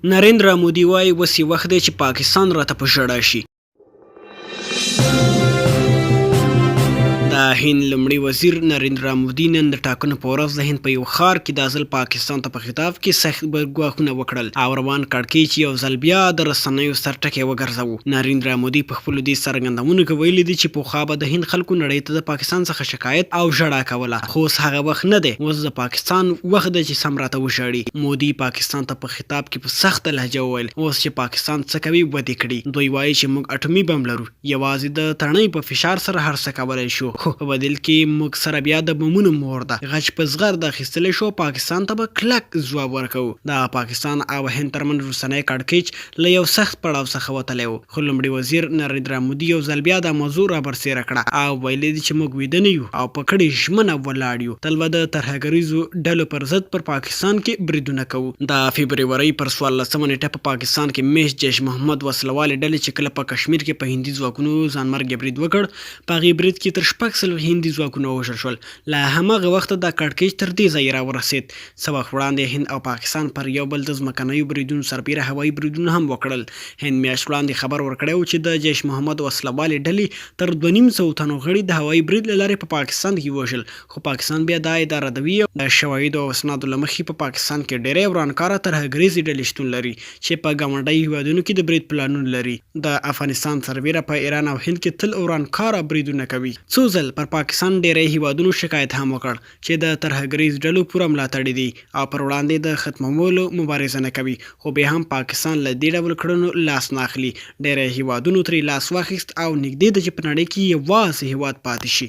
نریندرا مودي وایي اوس یې وخت دی چې پاکستان راته په ژړا شي. د هند لومړي وزیر نریندرا مودي نن د ټاکنو په ورځ د هند په یو ښار کې د ځل پاکستان ته په خطاب کې سخت ګواښونه وکړل او روان کړکۍ چې یو ځل بیا د رسنیو سر ټکی وګرځاوه. نریندرا مودي په خپلو دې څرګندونو کې ویلي دي چې پخوا به د هند خلکو نړۍ ته د پاکستان څخه شکایت او ژړا کوله، خو اوس هغه وخت نه دی. اوس د پاکستان وخت دی چې سم راته وژاړي. مودي پاکستان ته په خطاب کې په سخته لهجه وویل اوس چې پاکستان څه کوي ودې کړي. دوی وایي چې موږ اټومي بم لرو، یوازې د تڼۍ په فشار سره هر څه کولی شو، خو په بدل کې موږ سره بیا د بمونو مور ده. غچ په زغر د اخیستلی شو، پاکستان ته به کلک ځواب ورکوو. د پاکستان او هند ترمنځ رسنۍ کړکېچ له یو سخت پړاو څخه وتلی و، خو لومړي وزیر نریندرا مودي یو ځل بیا دا موضوع رابرسېره کړه او ویلي دي چې موږ ویده نه یو او په کړې ژمنه ولاړ یو. تل به د ترهګریزو ډلو پر ضد پر پاکستان کې بریدونه کوو. د فبرورۍ پر 14مه نیټه په پاکستان کې میش جیش محمد وسلوالې ډلې چې کله په کشمیر کې په هندي ځواکونو ځانمرګي برید وکړ، په هغې برید کې تر 600 هندي ځواکونه ووژل شول. له هماغه وخته دا کړکېچ تر دې ځایه راورسېد. څه وخت وړاندې هند او پاکستان پر یو بل د ځمکنیو بریدونو سربیره هوایي بریدونه هم وکړل. هند میاشت وړاندې خبر ورکړی و چې د جیش محمد وسلوالې ډلې تر 250 تنو غړي د هوایي برید له لارې په پاکستان کې ووژل، خو پاکستان بیا دا ادعا ردوي. د شواهدو او اسنادو له مخې په پاکستان کې ډېری ورانکاره ترهګریزې ډلې شتون لري چې په ګاونډیو هیوادونو کې د برید پلانونه لري. د افغانستان سربیره په ایران او هند کې تل ورانکاره بریدونه کوي. څو ځل پر پاکستان ډېری هیوادونو شکایت هم وکړ چې د ترهګریز ډلو پوره ملاتړي دي او پر وړاندې د ختمولو مبارزه نه کوي، خو بیا هم پاکستان له دې ډول کړنو لاس نه اخلي. ډېری هیوادونو ترې لاس واخیست او نږدې ده چې په نړۍ کې یوازې هیواد پاتې شي.